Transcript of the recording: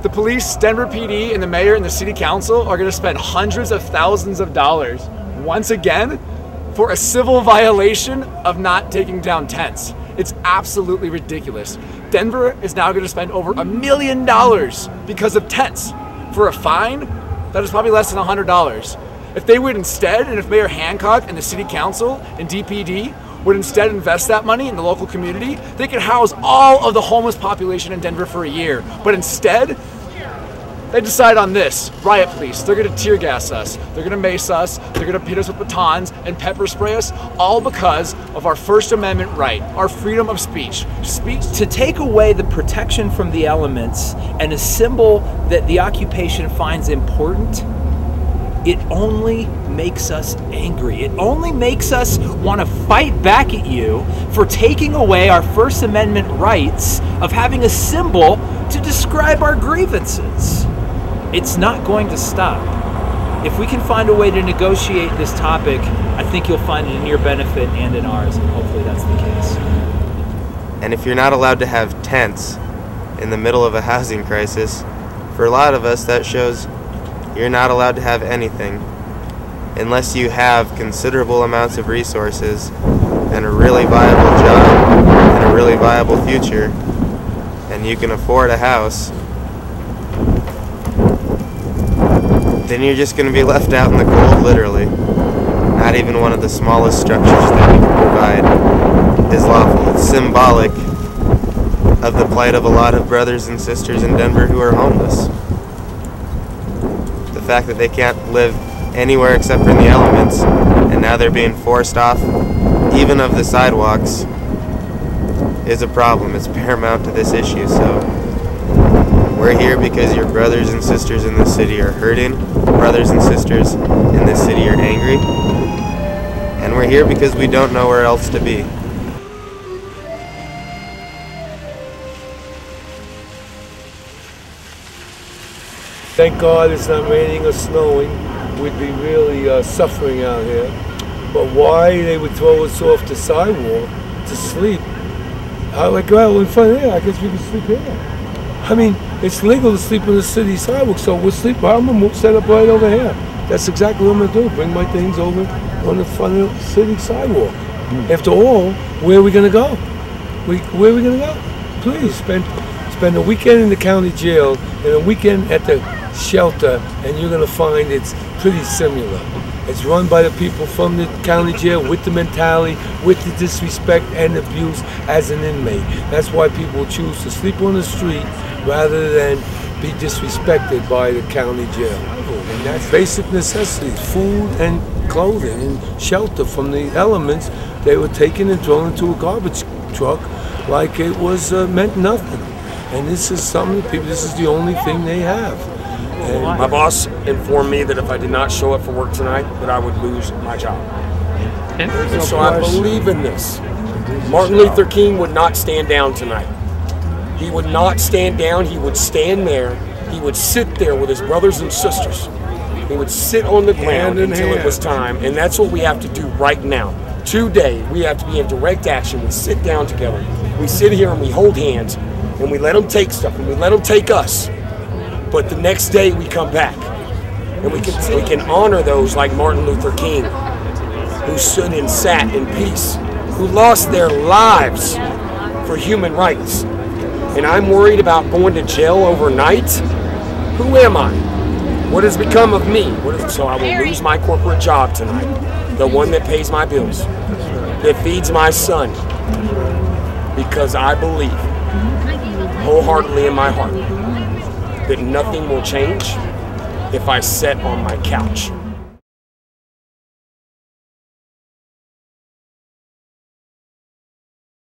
The police, Denver PD, and the mayor and the city council are going to spend hundreds of thousands of dollars once again for a civil violation of not taking down tents. It's absolutely ridiculous. Denver is now going to spend over $1 million because of tents for a fine that is probably less than $100. If they would instead, and if Mayor Hancock and the city council and DPD would instead invest that money in the local community, they could house all of the homeless population in Denver for a year. But instead, they decide on this: riot police. They're gonna tear gas us, they're gonna mace us, they're gonna hit us with batons and pepper spray us, all because of our First Amendment right, our freedom of speech. To take away the protection from the elements and a symbol that the occupation finds important, it only makes us angry. It only makes us want to fight back at you for taking away our First Amendment rights of having a symbol to describe our grievances. It's not going to stop. If we can find a way to negotiate this topic, I think you'll find it in your benefit and in ours, and hopefully that's the case. And if you're not allowed to have tents in the middle of a housing crisis, for a lot of us that shows you're not allowed to have anything unless you have considerable amounts of resources and a really viable job and a really viable future, and you can afford a house. Then you're just going to be left out in the cold, literally. Not even one of the smallest structures that we can provide is lawful. It's symbolic of the plight of a lot of brothers and sisters in Denver who are homeless. The fact that they can't live anywhere except for in the elements, and now they're being forced off even of the sidewalks, is a problem. It's paramount to this issue. So we're here because your brothers and sisters in this city are hurting, brothers and sisters in this city are angry, and we're here because we don't know where else to be. Thank God it's not raining or snowing. We'd be really suffering out here. But why they would throw us off the sidewalk to sleep? I would go out in front of here. I guess we can sleep here. I mean, it's legal to sleep on the city sidewalk, so we'll sleep. I'm gonna set up right over here. That's exactly what I'm gonna do. Bring my things over on the front of the city sidewalk. After all, where are we gonna go? Where are we gonna go? Please spend a weekend in the county jail and a weekend at the shelter, and you're gonna find it's pretty similar. It's run by the people from the county jail with the mentality, with the disrespect and abuse as an inmate. That's why people choose to sleep on the street rather than be disrespected by the county jail. And that's basic necessities: food and clothing and shelter from the elements. They were taken and thrown into a garbage truck like it was meant nothing. And this is something people, this is the only thing they have. And my boss informed me that if I did not show up for work tonight, that I would lose my job. And so I believe in this. Martin Luther King would not stand down tonight. He would not stand down. He would stand there. He would sit there with his brothers and sisters. He would sit on the ground until it was time. And that's what we have to do right now. Today, we have to be in direct action. We sit down together. We sit here and we hold hands, and we let them take stuff, and we let them take us. But the next day we come back, and we can honor those like Martin Luther King, who stood and sat in peace, who lost their lives for human rights. And I'm worried about going to jail overnight. Who am I? What has become of me? So I will lose my corporate job tonight, the one that pays my bills, that feeds my son, because I believe wholeheartedly in my heart that nothing will change if I sit on my couch.